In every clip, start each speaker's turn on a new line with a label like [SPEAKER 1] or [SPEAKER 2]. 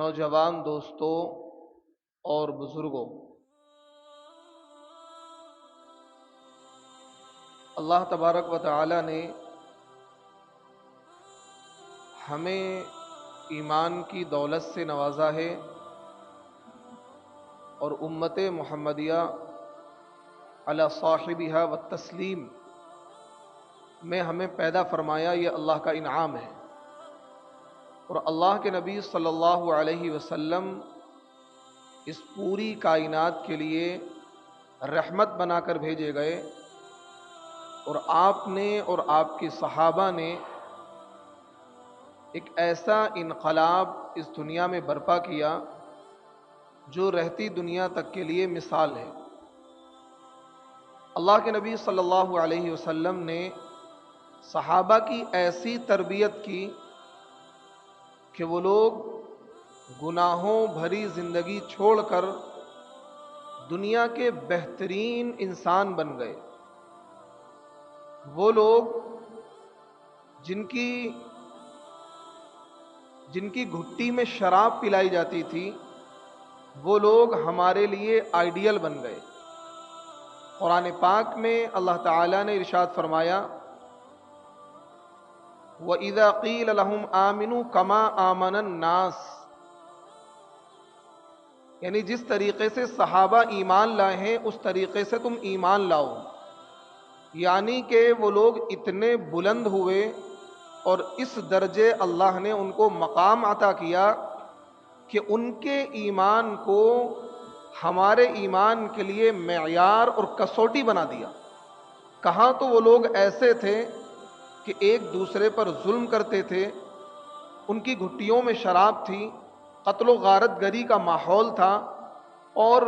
[SPEAKER 1] نوجوان دوستوں اور بزرگوں، اللہ تبارک و تعالی نے ہمیں ایمان کی دولت سے نوازا ہے اور امت محمدیہ علی صاحبہا والتسلیم میں ہمیں پیدا فرمایا، یہ اللہ کا انعام ہے۔ اور اللہ کے نبی صلی اللہ علیہ وسلم اس پوری کائنات کے لیے رحمت بنا کر بھیجے گئے، اور آپ نے اور آپ کی صحابہ نے ایک ایسا انقلاب اس دنیا میں برپا کیا جو رہتی دنیا تک کے لیے مثال ہے۔ اللہ کے نبی صلی اللہ علیہ وسلم نے صحابہ کی ایسی تربیت کی کہ وہ لوگ گناہوں بھری زندگی چھوڑ کر دنیا کے بہترین انسان بن گئے۔ وہ لوگ جن کی گھٹی میں شراب پلائی جاتی تھی، وہ لوگ ہمارے لیے آئیڈیل بن گئے۔ قرآن پاک میں اللہ تعالیٰ نے ارشاد فرمایا، وَإِذَا قِيلَ لَهُمْ آمِنُوا كَمَا آمَنَ النَّاسِ، یعنی جس طریقے سے صحابہ ایمان لائے ہیں اس طریقے سے تم ایمان لاؤ۔ یعنی کہ وہ لوگ اتنے بلند ہوئے اور اس درجے اللہ نے ان کو مقام عطا کیا کہ ان کے ایمان کو ہمارے ایمان کے لیے معیار اور کسوٹی بنا دیا۔ کہاں تو وہ لوگ ایسے تھے کہ ایک دوسرے پر ظلم کرتے تھے، ان کی گھٹیوں میں شراب تھی، قتل و غارت گری کا ماحول تھا، اور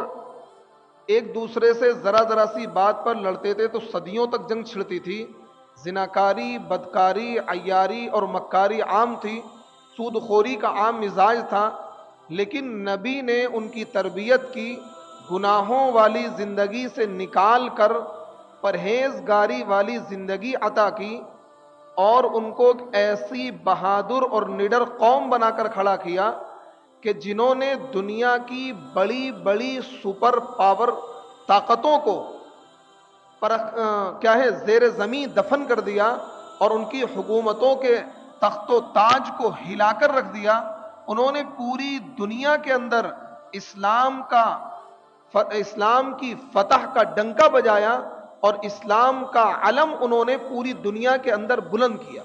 [SPEAKER 1] ایک دوسرے سے ذرا ذرا سی بات پر لڑتے تھے تو صدیوں تک جنگ چھڑتی تھی۔ زناکاری، بدکاری، عیاری اور مکاری عام تھی، سود خوری کا عام مزاج تھا، لیکن نبی نے ان کی تربیت کی، گناہوں والی زندگی سے نکال کر پرہیزگاری والی زندگی عطا کی، اور ان کو ایسی بہادر اور نڈر قوم بنا کر کھڑا کیا کہ جنہوں نے دنیا کی بڑی بڑی سپر پاور طاقتوں کو زیر زمین دفن کر دیا، اور ان کی حکومتوں کے تخت و تاج کو ہلا کر رکھ دیا۔ انہوں نے پوری دنیا کے اندر اسلام کی فتح کا ڈنکا بجایا، اور اسلام کا علم انہوں نے پوری دنیا کے اندر بلند کیا۔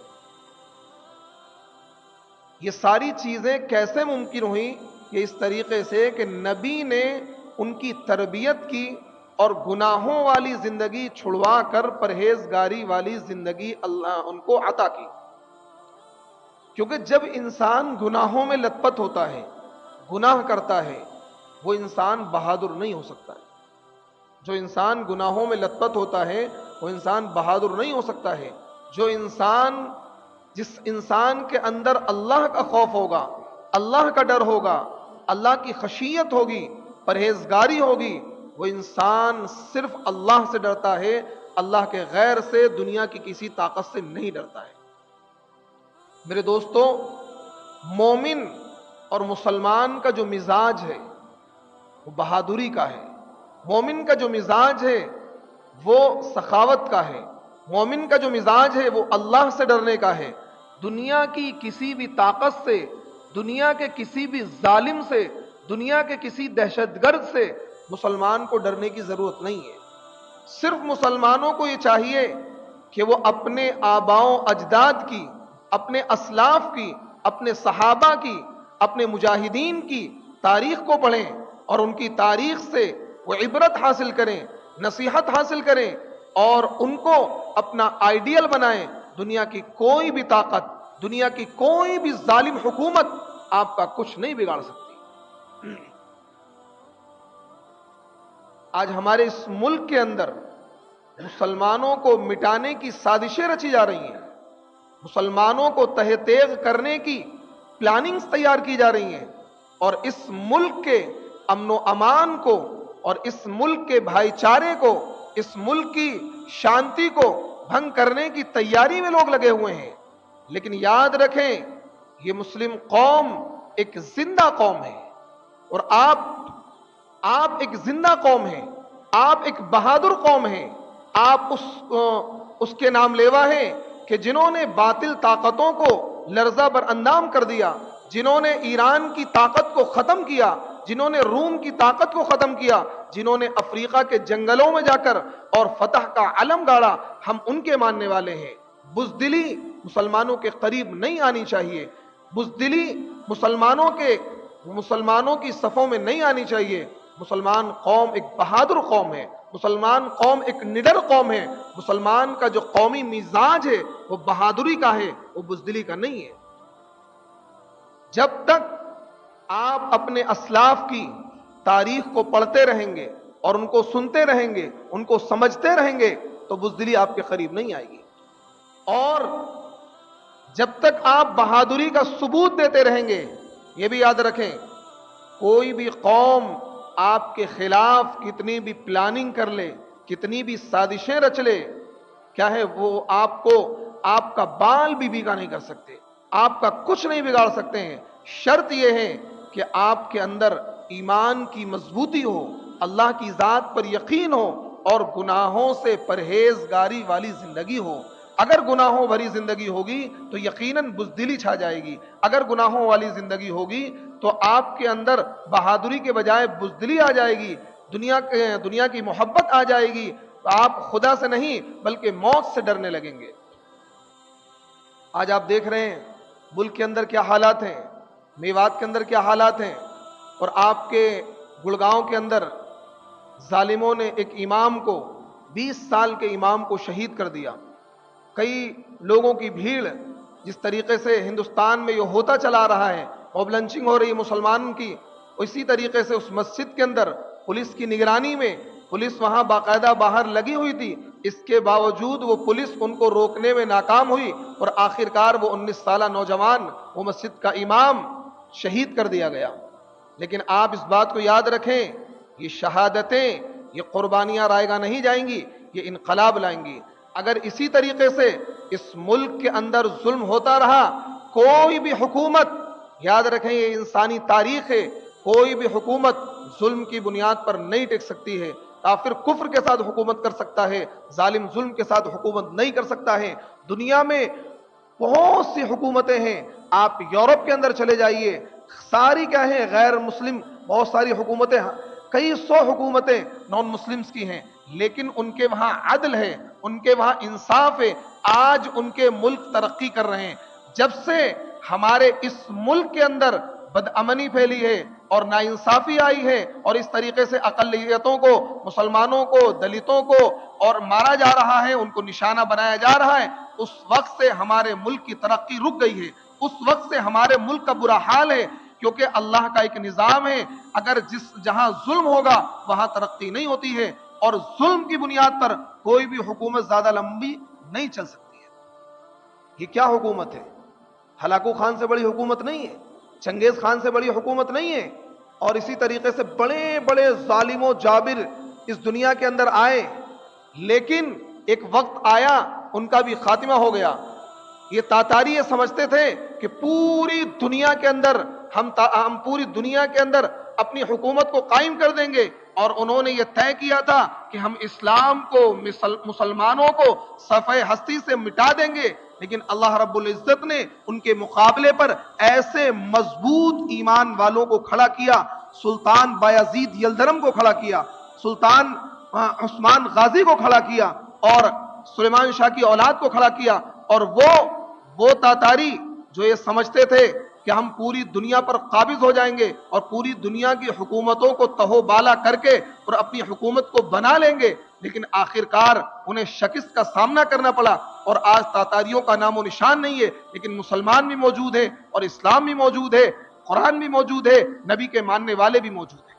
[SPEAKER 1] یہ ساری چیزیں کیسے ممکن ہوئی؟ یہ اس طریقے سے کہ نبی نے ان کی تربیت کی اور گناہوں والی زندگی چھڑوا کر پرہیزگاری والی زندگی اللہ ان کو عطا کی۔ کیونکہ جب انسان گناہوں میں لت پت ہوتا ہے، گناہ کرتا ہے، وہ انسان بہادر نہیں ہو سکتا ہے۔ جو انسان گناہوں میں لت پت ہوتا ہے وہ انسان بہادر نہیں ہو سکتا ہے۔ جس انسان کے اندر اللہ کا خوف ہوگا، اللہ کا ڈر ہوگا، اللہ کی خشیت ہوگی، پرہیزگاری ہوگی، وہ انسان صرف اللہ سے ڈرتا ہے، اللہ کے غیر سے، دنیا کی کسی طاقت سے نہیں ڈرتا ہے۔ میرے دوستو، مومن اور مسلمان کا جو مزاج ہے وہ بہادری کا ہے۔ مومن کا جو مزاج ہے وہ سخاوت کا ہے۔ مومن کا جو مزاج ہے وہ اللہ سے ڈرنے کا ہے۔ دنیا کی کسی بھی طاقت سے، دنیا کے کسی بھی ظالم سے، دنیا کے کسی دہشت گرد سے مسلمان کو ڈرنے کی ضرورت نہیں ہے۔ صرف مسلمانوں کو یہ چاہیے کہ وہ اپنے آباؤ اجداد کی، اپنے اسلاف کی، اپنے صحابہ کی، اپنے مجاہدین کی تاریخ کو پڑھیں، اور ان کی تاریخ سے وہ عبرت حاصل کریں، نصیحت حاصل کریں، اور ان کو اپنا آئیڈیل بنائیں۔ دنیا کی کوئی بھی طاقت، دنیا کی کوئی بھی ظالم حکومت آپ کا کچھ نہیں بگاڑ سکتی۔ آج ہمارے اس ملک کے اندر مسلمانوں کو مٹانے کی سازشیں رچی جا رہی ہیں، مسلمانوں کو تہہ تیغ کرنے کی پلاننگز تیار کی جا رہی ہیں، اور اس ملک کے امن و امان کو، اور اس ملک کے بھائی چارے کو، اس ملک کی شانتی کو بھنگ کرنے کی تیاری میں لوگ لگے ہوئے ہیں۔ لیکن یاد رکھیں، یہ مسلم قوم ایک زندہ قوم ہے، اور آپ ایک زندہ قوم ہیں، آپ ایک بہادر قوم ہیں، آپ اس کے نام لیوا ہیں کہ جنہوں نے باطل طاقتوں کو لرزہ بر اندام کر دیا، جنہوں نے ایران کی طاقت کو ختم کیا، جنہوں نے روم کی طاقت کو ختم کیا، جنہوں نے افریقہ کے جنگلوں میں جا کر اور فتح کا علم گاڑا، ہم ان کے ماننے والے ہیں۔ بزدلی مسلمانوں کے قریب نہیں آنی چاہیے، بزدلی مسلمانوں کی صفوں میں نہیں آنی چاہیے۔ مسلمان قوم ایک بہادر قوم ہے، مسلمان قوم ایک نڈر قوم ہے، مسلمان کا جو قومی مزاج ہے وہ بہادری کا ہے، وہ بزدلی کا نہیں ہے۔ جب تک آپ اپنے اسلاف کی تاریخ کو پڑھتے رہیں گے اور ان کو سنتے رہیں گے، ان کو سمجھتے رہیں گے، تو بزدلی آپ کے قریب نہیں آئے گی۔ اور جب تک آپ بہادری کا ثبوت دیتے رہیں گے، یہ بھی یاد رکھیں، کوئی بھی قوم آپ کے خلاف کتنی بھی پلاننگ کر لے، کتنی بھی سازشیں رچ لے، کیا ہے وہ آپ کا بال بھی بھیگا نہیں کر سکتے، آپ کا کچھ نہیں بگاڑ سکتے ہیں۔ شرط یہ ہے کہ آپ کے اندر ایمان کی مضبوطی ہو، اللہ کی ذات پر یقین ہو، اور گناہوں سے پرہیزگاری والی زندگی ہو۔ اگر گناہوں بھری زندگی ہوگی تو یقیناً بزدلی چھا جائے گی، اگر گناہوں والی زندگی ہوگی تو آپ کے اندر بہادری کے بجائے بزدلی آ جائے گی، دنیا کی محبت آ جائے گی، تو آپ خدا سے نہیں بلکہ موت سے ڈرنے لگیں گے۔ آج آپ دیکھ رہے ہیں ملک کے اندر کیا حالات ہیں، میوات کے اندر کیا حالات ہیں، اور آپ کے گڑگاؤں کے اندر ظالموں نے ایک امام کو، 20 سال کے امام کو شہید کر دیا۔ کئی لوگوں کی بھیڑ، جس طریقے سے ہندوستان میں یہ ہوتا چلا رہا ہے، موب لنچنگ ہو رہی ہے مسلمان کی، اسی طریقے سے اس مسجد کے اندر پولیس کی نگرانی میں، پولیس وہاں باقاعدہ باہر لگی ہوئی تھی، اس کے باوجود وہ پولیس ان کو روکنے میں ناکام ہوئی، اور آخرکار وہ 19 سالہ نوجوان، وہ مسجد کا امام شہید کر دیا گیا۔ لیکن آپ اس بات کو یاد رکھیں، یہ شہادتیں، یہ قربانیاں رائے گاہ نہیں جائیں گی، یہ انقلاب لائیں گی۔ اگر اسی طریقے سے اس ملک کے اندر ظلم ہوتا رہا، کوئی بھی حکومت، یاد رکھیں یہ انسانی تاریخ ہے، کوئی بھی حکومت ظلم کی بنیاد پر نہیں ٹک سکتی ہے۔ کافر کفر کے ساتھ حکومت کر سکتا ہے، ظالم ظلم کے ساتھ حکومت نہیں کر سکتا ہے۔ دنیا میں بہت سی حکومتیں ہیں، آپ یورپ کے اندر چلے جائیے، ساری کیا ہیں غیر مسلم، بہت ساری حکومتیں، کئی 100 حکومتیں نان مسلمز کی ہیں، لیکن ان کے وہاں عدل ہے، ان کے وہاں انصاف ہے، آج ان کے ملک ترقی کر رہے ہیں۔ جب سے ہمارے اس ملک کے اندر بدامنی پھیلی ہے اور ناانصافی آئی ہے، اور اس طریقے سے اقلیتوں کو، مسلمانوں کو، دلتوں کو اور مارا جا رہا ہے، ان کو نشانہ بنایا جا رہا ہے، اس وقت سے ہمارے ملک کی ترقی رک گئی ہے، اس وقت سے ہمارے ملک کا برا حال ہے، کیونکہ اللہ کا ایک نظام ہے، اگر جہاں ظلم ہوگا وہاں ترقی نہیں ہوتی ہے، اور ظلم کی بنیاد پر کوئی بھی حکومت زیادہ لمبی نہیں چل سکتی ہے۔ یہ کیا حکومت ہے؟ ہلاکو خان سے بڑی حکومت نہیں ہے، چنگیز خان سے بڑی حکومت نہیں ہے، اور اسی طریقے سے بڑے بڑے ظالم و جابر اس دنیا کے اندر آئے، لیکن ایک وقت آیا ان کا بھی خاتمہ ہو گیا۔ یہ تاتاری یہ سمجھتے تھے کہ پوری دنیا کے اندر ہم پوری دنیا کے اندر اپنی حکومت کو قائم کر دیں گے، اور انہوں نے یہ طے کیا تھا کہ ہم اسلام کو، مسلمانوں کو صفحہ ہستی سے مٹا دیں گے، لیکن اللہ رب العزت نے ان کے مقابلے پر ایسے مضبوط ایمان والوں کو کھڑا کیا، سلطان بایزید یلدرم کو کھڑا کیا، سلطان عثمان غازی کو کھڑا کیا، اور سلیمان شاہ کی اولاد کو کھڑا کیا، اور وہ تاتاری جو یہ سمجھتے تھے کہ ہم پوری دنیا پر قابض ہو جائیں گے اور پوری دنیا کی حکومتوں کو تہو بالا کر کے اور اپنی حکومت کو بنا لیں گے، لیکن آخرکار انہیں شکست کا سامنا کرنا پڑا، اور آج تاتاریوں کا نام و نشان نہیں ہے، لیکن مسلمان بھی موجود ہیں، اور اسلام بھی موجود ہے، قرآن بھی موجود ہے، نبی کے ماننے والے بھی موجود ہیں۔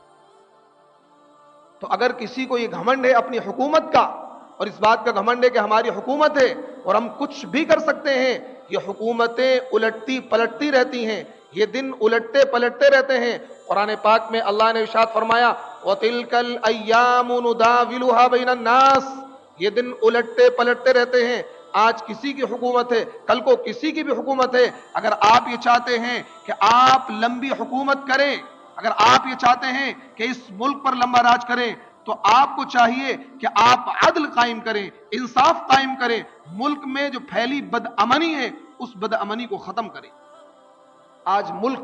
[SPEAKER 1] تو اگر کسی کو یہ گھمنڈ ہے اپنی حکومت کا، اور اس بات کا گھمنڈ ہے کہ ہماری حکومت ہے اور ہم کچھ بھی کر سکتے ہیں، یہ حکومتیں الٹتی پلٹتی رہتی ہیں، یہ دن الٹتے پلٹتے رہتے ہیں۔ قرآن پاک میں اللہ نے ارشاد فرمایا وَتِلْكَ الْأَيَّامُ نُدَاوِلُهَا بَيْنَ النَّاسِ، یہ دن الٹتے پلٹتے رہتے ہیں، آج کسی کی حکومت ہے، کل کو کسی کی بھی حکومت ہے. اگر آپ یہ چاہتے ہیں کہ آپ لمبی حکومت کریں، اگر آپ یہ چاہتے ہیں کہ اس ملک پر لمبا راج کریں، تو آپ کو چاہیے کہ آپ عدل قائم کریں، انصاف قائم کریں، ملک میں جو پھیلی بدامنی ہے اس بدامنی کو ختم کریں. آج ملک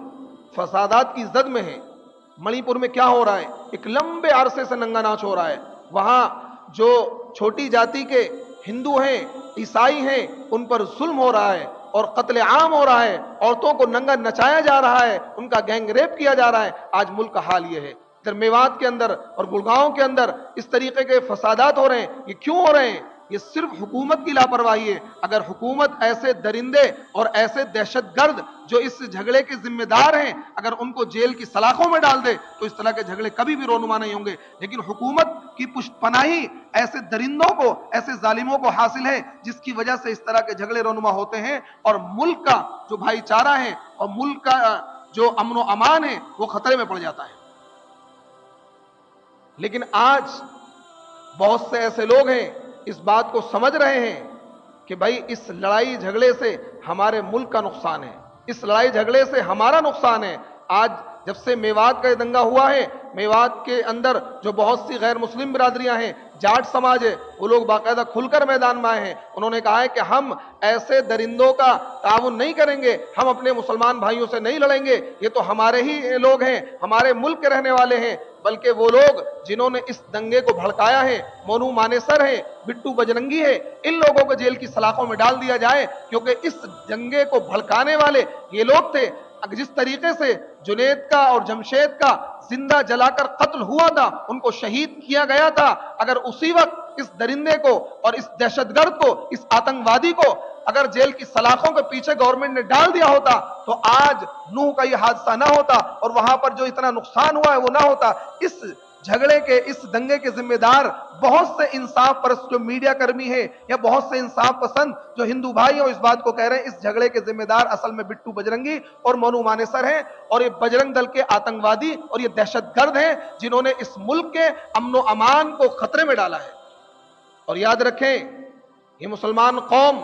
[SPEAKER 1] فسادات کی زد میں ہے. منی پور میں کیا ہو رہا ہے؟ ایک لمبے عرصے سے ننگا ناچ ہو رہا ہے. وہاں جو چھوٹی جاتی کے ہندو ہیں، عیسائی ہیں، ان پر ظلم ہو رہا ہے اور قتل عام ہو رہا ہے. عورتوں کو ننگا نچایا جا رہا ہے، ان کا گینگ ریپ کیا جا رہا ہے. آج ملک کا حال یہ ہے. ادھر میوات کے اندر اور گڑگاؤں کے اندر اس طریقے کے فسادات ہو رہے ہیں. یہ کیوں ہو رہے ہیں؟ یہ صرف حکومت کی لاپرواہی ہے. اگر حکومت ایسے درندے اور ایسے دہشت گرد جو اس جھگڑے کے ذمہ دار ہیں اگر ان کو جیل کی سلاخوں میں ڈال دے تو اس طرح کے جھگڑے کبھی بھی رونما نہیں ہوں گے. لیکن حکومت کی پشت پناہی ایسے درندوں کو، ایسے ظالموں کو حاصل ہے جس کی وجہ سے اس طرح کے جھگڑے رونما ہوتے ہیں اور ملک کا جو بھائی چارہ ہے اور ملک کا جو امن و امان ہے وہ خطرے میں پڑ جاتا ہے. لیکن آج بہت سے ایسے لوگ ہیں اس بات کو سمجھ رہے ہیں کہ بھائی اس لڑائی جھگڑے سے ہمارے ملک کا نقصان ہے، اس لڑائی جھگڑے سے ہمارا نقصان ہے. آج جب سے میوات کا یہ دنگا ہوا ہے، میوات کے اندر جو بہت سی غیر مسلم برادریاں ہیں، جاٹ سماج ہے، وہ لوگ باقاعدہ کھل کر میدان میں آئے ہیں. انہوں نے کہا ہے کہ ہم ایسے درندوں کا تعاون نہیں کریں گے، ہم اپنے مسلمان بھائیوں سے نہیں لڑیں گے، یہ تو ہمارے ہی لوگ ہیں، ہمارے ملک کے رہنے والے ہیں. بلکہ وہ لوگ جنہوں نے اس دنگے کو بھڑکایا ہے، مونو مانیسر ہیں، بٹو بجرنگی ہے، ان لوگوں کو جیل کی سلاخوں میں ڈال دیا جائے، کیونکہ اس دنگے کو بھڑکانے والے یہ لوگ تھے. جس طریقے سے جنید کا اور جمشید کا زندہ جلا کر قتل ہوا تھا، ان کو شہید کیا گیا تھا، اگر اسی وقت اس درندے کو اور اس دہشت گرد کو، اس آتنکوادی کو اگر جیل کی سلاخوں کے پیچھے گورنمنٹ نے ڈال دیا ہوتا تو آج نوح کا یہ حادثہ نہ ہوتا اور وہاں پر جو اتنا نقصان ہوا ہے وہ نہ ہوتا. اس جھگڑے کے، اس دنگے کے ذمہ دار بہت سے انصاف پرست جو میڈیا کرمی ہیں یا بہت سے انصاف پسند جو ہندو بھائی ہیں اس بات کو کہہ رہے ہیں اس جھگڑے کے ذمہ دار اصل میں بٹو بجرنگی اور مونو مانیسر ہیں اور یہ بجرنگ دل کے آتنکوادی اور یہ دہشت گرد ہیں جنہوں نے اس ملک کے امن و امان کو خطرے میں ڈالا ہے. اور یاد رکھیں یہ مسلمان قوم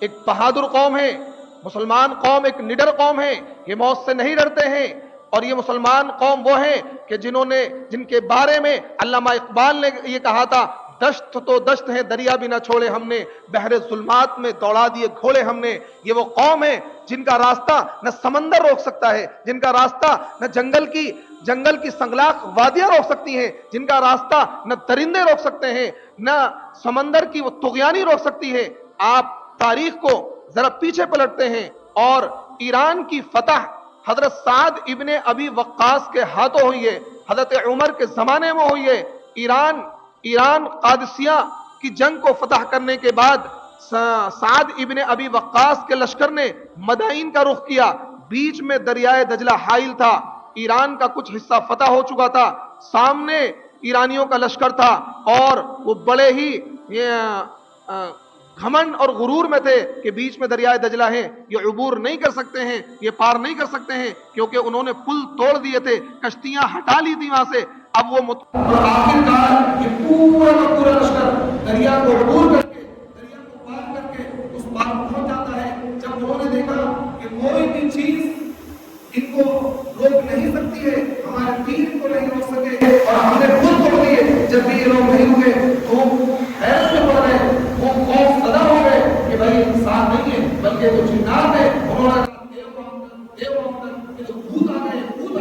[SPEAKER 1] ایک بہادر قوم ہے، مسلمان قوم ایک نڈر قوم ہے، یہ موت سے نہیں ڈرتے ہیں. اور یہ مسلمان قوم وہ ہیں کہ جن کے بارے میں علامہ اقبال نے یہ کہا تھا، دشت تو دشت ہے دریا بھی نہ چھوڑے ہم نے، بحر ظلمات میں دوڑا دیے گھوڑے ہم نے. یہ وہ قوم ہے جن کا راستہ نہ سمندر روک سکتا ہے، جن کا راستہ نہ جنگل کی سنگلاخ وادیاں روک سکتی ہیں، جن کا راستہ نہ درندے روک سکتے ہیں، نہ سمندر کی وہ طغیانی روک سکتی ہے. آپ تاریخ کو ذرا پیچھے پلٹتے ہیں اور ایران کی فتح حضرت سعد ابن ابی وقاص کے ہاتھوں ہوئی ہے، حضرت عمر کے زمانے میں ہوئی ہے. ایران قادسیہ کی جنگ کو فتح کرنے کے بعد سعد ابن ابی وقاص کے لشکر نے مدائن کا رخ کیا. بیچ میں دریائے دجلہ حائل تھا، ایران کا کچھ حصہ فتح ہو چکا تھا، سامنے ایرانیوں کا لشکر تھا اور وہ بڑے ہی گھمنڈ اور غرور میں تھے کہ بیچ میں دریائے دجلہ ہے، یہ عبور نہیں کر سکتے ہیں، یہ پار نہیں کر سکتے ہیں، کیونکہ انہوں نے پل توڑ دیے تھے، کشتیاں ہٹا لی تھی وہاں سے. اب وہ آخرکار یہ پورا لشکر دریا کو عبور کر کے، دریا کو پار کر کے اس پار پہنچ جاتا ہے. جب انہوں نے دیکھا کہ کوئی بھی چیز ان کو روک نہیں سکتی ہے، ہمارے دین کو نہیں روک سکے اور ہم نے خود توڑ دیے، جب بھی یہ لوگ نہیں ہوئے تو حیرت میں پڑ گئے، وہ خوف زدہ ہو گئے کہ بھائی انسان نہیں ہے بلکہ وہ جنات ہے. انہوں نے یہ تو بھوت آ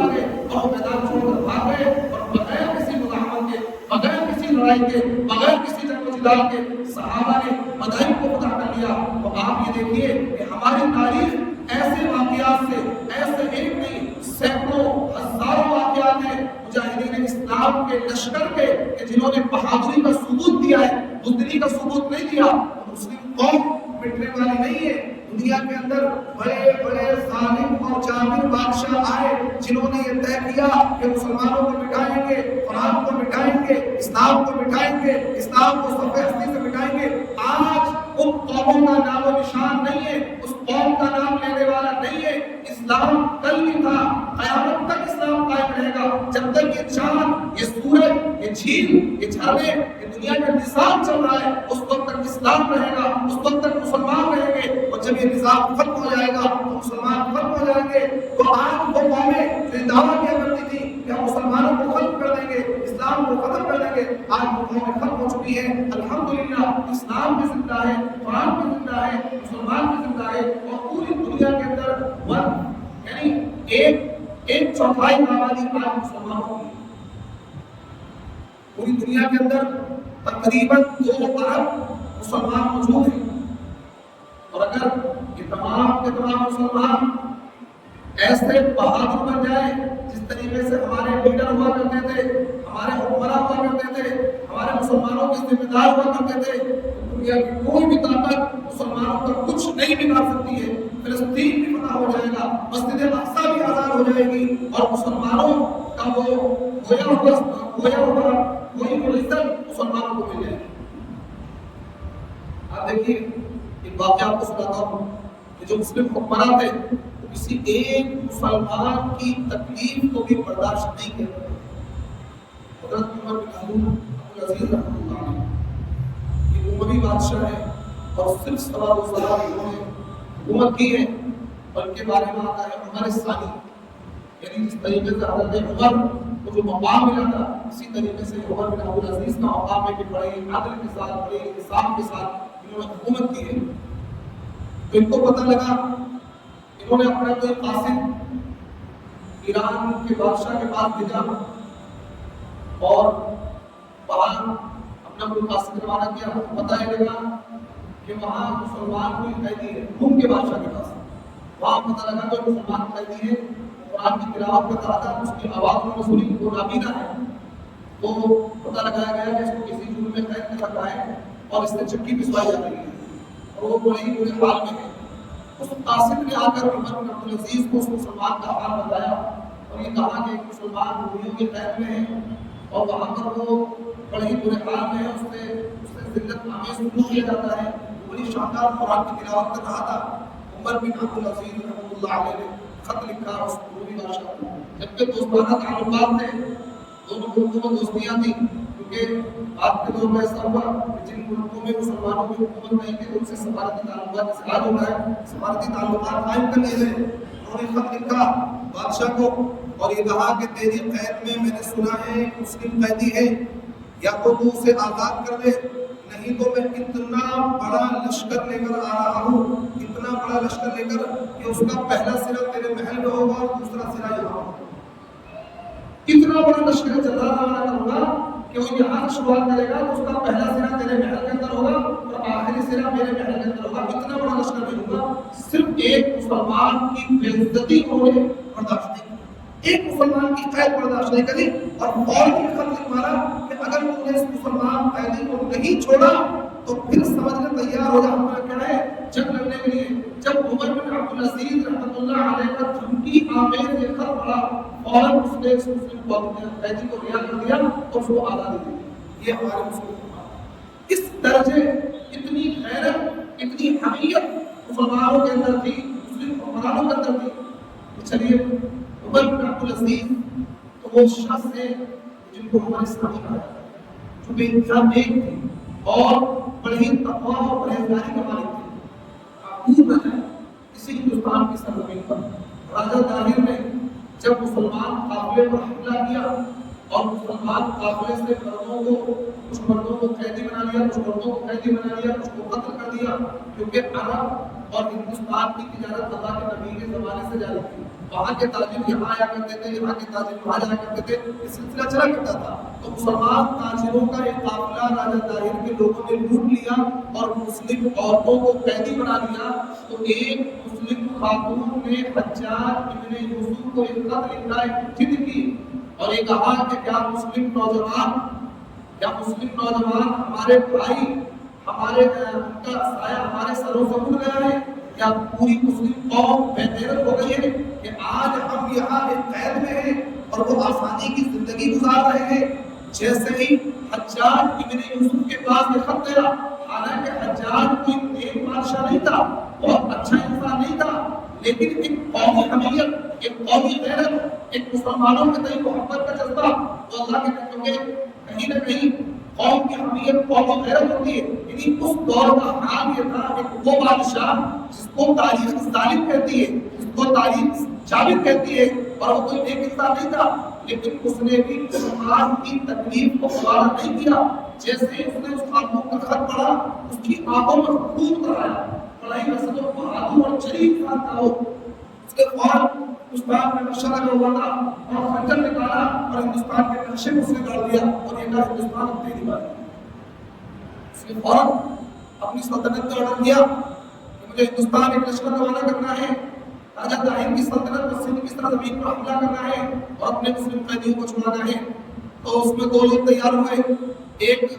[SPEAKER 1] گئے اور میدان چھوڑ کر بھاگ گئے اور بغیر کسی مزاحمت کے، بغیر کسی لڑائی کے، بغیر کسی جنگ و جدال کے صحابہ نے مدائن کو فتح کر لیا. تو آپ یہ دیکھیے کہ ہماری تاریخ ایسے واقعات سے، ایسے ایک نہیں سینکڑوں ہزاروں واقعات ہیں مجاہدین اسلام کے لشکر کے کہ جنہوں نے بہادری کا ثبوت دیا ہے، بزدلی کا ثبوت نہیں دیا. مسلم قوم مٹنے والی نہیں ہے. دنیا کے اندر بڑے بڑے ظالم اور جابر بادشاہ آئے جنہوں نے یہ طے کیا کہ مسلمانوں کو مٹائیں گے، قرآن کو مٹائیں گے، اسلام کو مٹائیں گے، اسلام کو صفحہ ہستی سے مٹائیں گے. آج ان قوموں کا نام و نشان نہیں ہے، اس قوم کا نام لینے والا نہیں ہے. اسلام کل بھی تھا، قیامت تک اسلام قائم رہے گا. جب تک یہ چاند، یہ سورج، یہ جھیل، یہ جھرنے، یہ دنیا کا نظام چل رہا ہے اس وقت تک اسلام رہے گا، اس وقت تک
[SPEAKER 2] نظام ختم ہو جائے گا، تو مسلمان ختم ہو جائیں گے۔ تو آج وہ قومیں جو دعویٰ کیا کرتی تھی کہ ہم مسلمانوں کو ختم کر دیں گے، اسلام کو ختم کر دیں گے، آج وہ قومیں ختم ہو چکی ہیں۔ الحمدللہ اسلام بھی زندہ ہے، قرآن بھی زندہ ہے، مسلمان بھی زندہ ہے، اور پوری دنیا کے اندر یعنی ایک چوتھائی آبادی آج مسلمانوں کی، پوری دنیا کے اندر تقریباً 2 ارب مسلمان موجود ہیں۔ اور اگر یہ تمام کے تمام مسلمان ایسے بہادر بن جائیں جس طریقے سے ہمارے لیڈر ہوا کرتے تھے، ہمارے حکمراں ہوا کرتے تھے، ہمارے مسلمانوں کے ذمہ دار ہوا کرتے تھے، تو دنیا کی کوئی بھی طاقت مسلمانوں کا کچھ نہیں بگاڑ سکتی ہے۔ فلسطین بھی فتح ہو جائے گا، مسجد اقصیٰ بھی آزاد ہو جائے گی، اور مسلمانوں کا وہ کھویا ہوا عزت مسلمانوں کو مل جائے گی۔ آپ دیکھیے ایک واقعہ آپ کو سناتا ہوں کہ جو مسلم حکمراں تھے کسی ایک مسلمان کی تکلیف کو بھی برداشت نہیں کرتے۔ حضرت عمر بن عبدالعزیز رحمۃ اللہ علیہ یہ اموی بادشاہ ہے، اور صرف صلاۃ والسلام انہوں نے حکومت کی ہے، اور ان کے بارے میں آتا ہے عمر ثانی، یعنی جس طریقے سے حضرت عمر کو جو مقام ملا تھا اسی طریقے سے عمر بن عبدالعزیز کا مقام ہے کہ بڑے عدل کے ساتھ، بڑے انصاف کے ساتھ انہوں نے حکومت کی ہے۔ تو ان کو پتہ لگا، انہوں نے اپنا کوئی قاصد ایران کے بادشاہ کے پاس بھیجا، اور وہاں اپنا کوئی قاصد روانہ کیا۔ پتہ یہ لگا کہ وہاں مسلمان کوئی قیدی ہے، روم کے بادشاہ کے پاس۔ وہاں پتہ لگا کہ مسلمان قیدی ہے، قرآن کی تلاوت کر رہا تھا، اس کی آواز میں سنی وہ نابینا ہے، تو پتہ لگایا گیا کہ اس کو کسی جرم میں قید میں رکھا ہے، اور اس سے چکی پسوائی جا رہی ہے، اور وہ بڑے ہی برے حال میں ہے۔ اس قاصد نے آ کر عمر بن عبدالعزیز کو اس مسلمان کا حال بتایا، اور یہ کہا کہ ایک مسلمان رومیوں کے قید میں ہے، اور وہاں پر وہ بڑے ہی برے حال میں ہے، اس سے ذلت آمیز سلوک کیا جاتا ہے۔ بڑی شاندار قرآن کی تلاوت کر رہا تھا۔ عمر بن عبدالعزیز رحمۃ اللہ علیہ نے خط لکھا اس رومی بادشاہ کو، جبکہ دوستانہ تعلقات تھے، دونوں ملکوں میں دوستیاں تھیں، کیونکہ آج کے دور میں ایسا ہوا کہ جن ملکوں میں مسلمانوں کی حکومت نہیں تھی ان سے سفارتی تعلقات سے آج ہو رہا ہے، سفارتی تعلقات قائم کر لیے گئے۔ انہوں نے خط لکھا بادشاہ کو، اور یہ کہا کہ تیری قید میں نے سنا ہے ایک مسلم قیدی ہے، یا تو اسے آزاد کر دے، نہیں تو میں اتنا بڑا لشکر لے کر آ رہا ہوں، اتنا بڑا لشکر لے کر کہ اس کا پہلا سرا تیرے محل میں ہوگا اور دوسرا سرا یہاں ہوگا۔ اتنا بڑا لشکر چلا روانہ کروں گا کہ وہ یہاں سے شروعات کرے گا تو اس کا پہلا سرا تیرے محل کے اندر ہوگا اور آخری سرا میرے محل کے اندر ہوگا۔ اتنا بڑا لشکر بھیجوں گا۔ صرف ایک مسلمان کی بے عزتی انہوں نے برداشت نہیں کی، ایک مسلمان کی قید برداشت نہیں کری، اور فوراً یہ خط لکھ مارا کہ اگر تم نے اس مسلمان قیدی کو نہیں چھوڑا تو پھر سمجھنے تیار ہو جا، ہمارا کیا ہے جنگ لڑنے کے لیے۔ جب عمر بن عبدالعزیز رحمۃ اللہ علیہ کا دھمکی آمیز یہ خط پڑھا، فوراً اس نے اس مسلم قیدی کو رہا کر دیا اور اس کو آزادی دی۔ یہ ہمارے مسلمان اس درجے اتنی غیرت، اتنی حمیت مسلمانوں کے اندر تھی، مسلم حکمرانوں کے اندر تھی۔ چلیے عمر بن عبدالعزیز تو وہ شخص ہے جن کو ہمارے اسلامی کہا جاتا ہے، جو بے انتہا نیک تھے اور بڑے ہی تقویٰ اور پرہیزگاری کا مالک تھے۔ معقول ہے اسی ہندوستان کی سرزمین پر راجہ طاہر نے جب مسلمان قافلے پر حملہ کیا اور مسلمان قافلے سے کچھ مردوں کو قیدی بنا لیا، کچھ مردوں کو قیدی بنا لیا، کچھ کو قتل کر دیا، کیونکہ عرب اور ہندوستان کی تجارت اللہ کے نبی کے زمانے سے جاری تھی۔ وہاں کے تاجر یہاں آیا کرتے تھے، یہاں کے تاجر وہاں جایا کرتے تھے، یہ سلسلہ چلا کرتا تھا۔ تو مسلمان تاجروں کا ایک قافلہ راجہ طاہر کے لوگوں نے لوٹ لیا اور مسلم عورتوں کو قیدی بنا لیا۔ تو ایک مسلم خاتون نے حجاج ابن یوسف کو ایک خط لکھا، ایک چٹھی کی، اور یہ کہا کہ کیا مسلم نوجوان ہمارے بھائی، ہمارے ان کا سایہ ہمارے سروں سے اٹھ گیا ہے، کیا پوری مسلم قوم بے غیرت ہو گئی ہے کہ آج ہم یہاں ایک قید میں ہیں اور وہ آسانی کی زندگی گزار رہے ہیں۔ جیسے ہی حجاج ابن یوسف کے پاس یہ خط گیا، حالانکہ حجاج کوئی نیک بادشاہ نہیں تھا، بہت اچھا انسان نہیں تھا، لیکن ایک قومی حمیت، ایک قومی غیرت، ایک مسلمانوں کے تئیں محبت کا جذبہ تو اللہ کے کہیں نہ کہیں قوم کی حمیت قوم و غیرت ہوتی ہے. یعنی اس دور کا حال یہ تھا کہ وہ بادشاہ جس کو تاریخ ظالم کہتی ہے، جس کو تاریخ جابر کہتی ہے، اور وہ کوئی نیک انسان نہیں تھا، لیکن اس نے بھی مسلمان کی تکلیف کو گوارا نہیں کیا. جیسے اس نے اس خاتون کا خط پڑھا، اس کی آنکھوں میں خون کرایا. پڑھائی ویسے تو بہادر اور شریف انسان تھا وہ. اس کے فوراً ہندوستان میں نقشہ لگا ہوا تھا اور خنجر نکالا اور ہندوستان کے نقشے کو اس نے ڈال دیا اور یہ کہا ہندوستان اب تیری بات ہے. اس نے فوراً اپنی سلطنت کا آرڈر دیا کہ مجھے ہندوستان ایک لشکر روانہ کرنا ہے، راجہ داہر کی سلطنت پر سندھ کی زمین پر حملہ کرنا ہے اور اپنے مسلم قیدیوں کو چھڑانا ہے. تو اس میں دو لوگ تیار ہوئے، ایک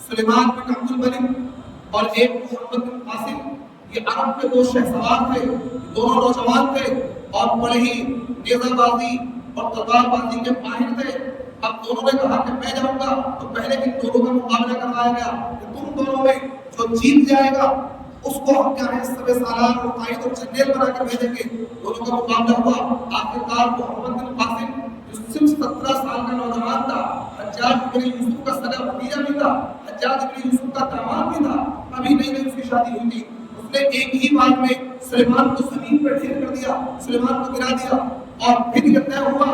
[SPEAKER 2] سلیمان بن عبد الملک اور ایک محمد بن قاسم. یہ عرب کے دو شہسوار تھے، دونوں نوجوان تھے اور بڑے ہی نیزہ بازی اور تلوار بازی کے ماہر تھے. اب دونوں نے کہا کہ میں جاؤں گا، تو پہلے ان دونوں کا مقابلہ کروایا گیا کہ تم دونوں میں جو جیت جائے گا اس کو ہم کیا ہے سب سالار اور قائد اور جنرل بنا کر بھیجیں گے. دونوں کا مقابلہ ہوا. آخرکار محمد بن قاسم جو صرف 17 سال کا نوجوان تھا، حجاج بن یوسف کا سگا بھتیجا بھی تھا، حجاج بن یوسف کا داماد بھی تھا، ابھی نئی اس کی شادی ہوئی تھی. اس نے ایک ہی بار میں سلیمان کو زمین پر ڈھیر کر دیا، سلیمان کو گرا دیا اور پھر یہ طے ہوا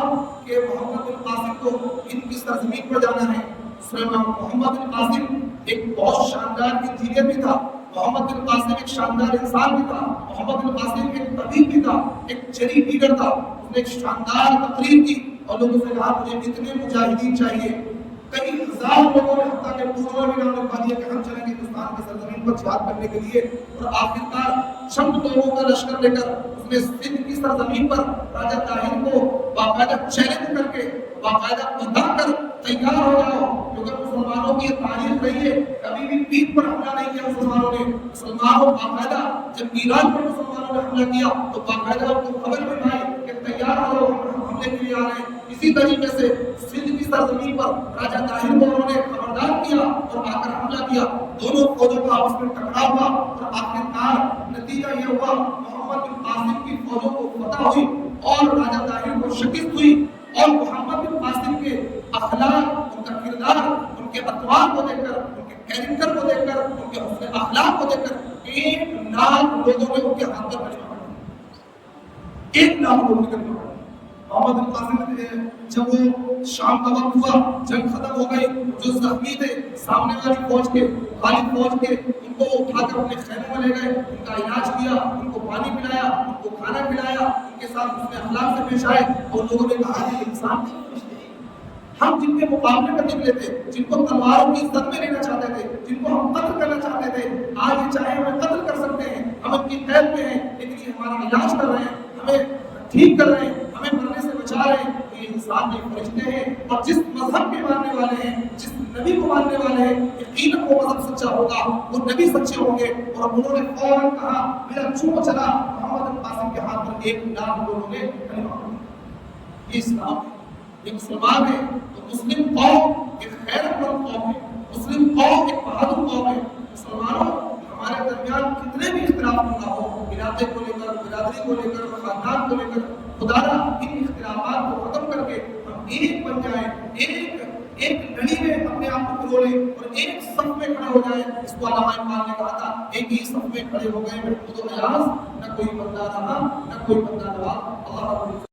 [SPEAKER 2] کہ محمد بن قاسم کو ان کی سرزمین پر جانا ہے. سلیمان محمد بن قاسم ایک بہت شاندار انجینئر بھی تھا، محمد بن قاسم ایک شاندار انسان بھی تھا، محمد بن قاسم ایک طبیب بھی تھا، ایک جری لیڈر تھا. اس نے ایک شاندار تقریر کی اور لوگوں سے کہا مجھے اتنے مجاہدین چاہیے. کئی ہزار لوگوں نے حتیٰ کہ پوروں نے نام لکھا دیا کہ ہم چلیں گے ہندوستان کی سرزمین پر جہاد کرنے کے لیے. اور آخرکار چند لوگوں کا لشکر لے کر اس نے سندھ کی سرزمین پر راجہ طاہر کو باقاعدہ چیلنج کر کے باقاعدہ بتا کر تیار ہو جاؤ، کیونکہ مسلمانوں کی یہ تاریخ رہی ہے کبھی بھی پیٹ پر حملہ نہیں کیا مسلمانوں نے. مسلمانوں باقاعدہ جب ایران پر مسلمانوں نے حملہ کیا تو باقاعدہ ان کو خبر ملی کہ تیار ہو ہم حملے کے لیے آ رہے ہیں. اسی طریقے سے سندھ کی سرزمین پر راجہ طاہر کو انہوں نے خبردار کیا اور آ کر حملہ کیا. دونوں فوجوں کا آپس میں ٹکراؤ ہوا اور آخرکار نتیجہ یہ ہوا محمد بن قاسم کی فوجوں کو فتح ہوئی اور راجہ طاہر کو شکست ہوئی. اور محمد بن قاسم کے اخلاق، ان کا کردار، ان کے اطوار کو دیکھ کر، ان کے کیریکٹر کو دیکھ کر، ان کے حسن اخلاق کو دیکھ کر 1 لاکھ لوگوں نے ان کے ہاتھ پر کلمہ پڑھا. 1 لاکھ لوگوں نے کلمہ پڑھا. محمد بن قاسم جب وہ شام کا وقت ہوا، جنگ ختم ہو گئی، جو زخمی تھے سامنے والی فوج کے، غالب فوج کے، ان کو اٹھا کر اپنے خیموں میں لے گئے، ان کا علاج کیا، ان کو پانی پلایا، ان کو کھانا کھلایا، ان کے ساتھ حسن اخلاق سے پیش آئے. اور لوگوں نے کہا کہ انسان ہم جن کے مقابلے میں نکلے تھے، جن کو تلواروں کی عزت میں لینا چاہتے تھے، جن کو ہم قتل کرنا چاہتے تھے، آج یہ چاہے ہمیں قتل کر سکتے ہیں، ہم ان کی قید میں ہیں، لیکن یہ ہمارا علاج کر رہے ہیں، ہمیں ٹھیک کر رہے ہیں، ہمیں مرنے سے بچا رہے ہیں. یہ انسان نہیں فرشتے ہیں. اور جس مذہب کے ماننے والے ہیں، جس نبی کو ماننے والے ہیں، یقیناً وہ مذہب سچا ہوگا، وہ نبی سچے ہوں گے. اور انہوں نے فوراً کہا میرا چونکہ چلا محمد بن قاسم کے ہاتھ پر 1 لاکھ لوگوں نے کلمہ پڑھا. یہ اسلام ہے، یہ مسلمان ہے. تو مسلم قوم ایک غیرت مند قوم ہے، مسلم قوم ایک بہادر قوم ہے. مسلمانوں ہمارے درمیان کتنے بھی اختلاف نہ ہو، علاقے کو لے کر، برادری کو لے کر، خاندان کو لے کر، خدایا ان اختلافات کو ختم کر کے ہم ایک بن جائیں، ایک لڑی میں اپنے آپ کو پرولیں اور ایک صف میں کھڑے ہو جائیں. اس کو علامہ اقبال نے کہا تھا ایک ہی صف میں کھڑے ہو گئے محمود و ایاز، نہ کوئی بندہ رہا نہ کوئی بندہ رہا. اللہ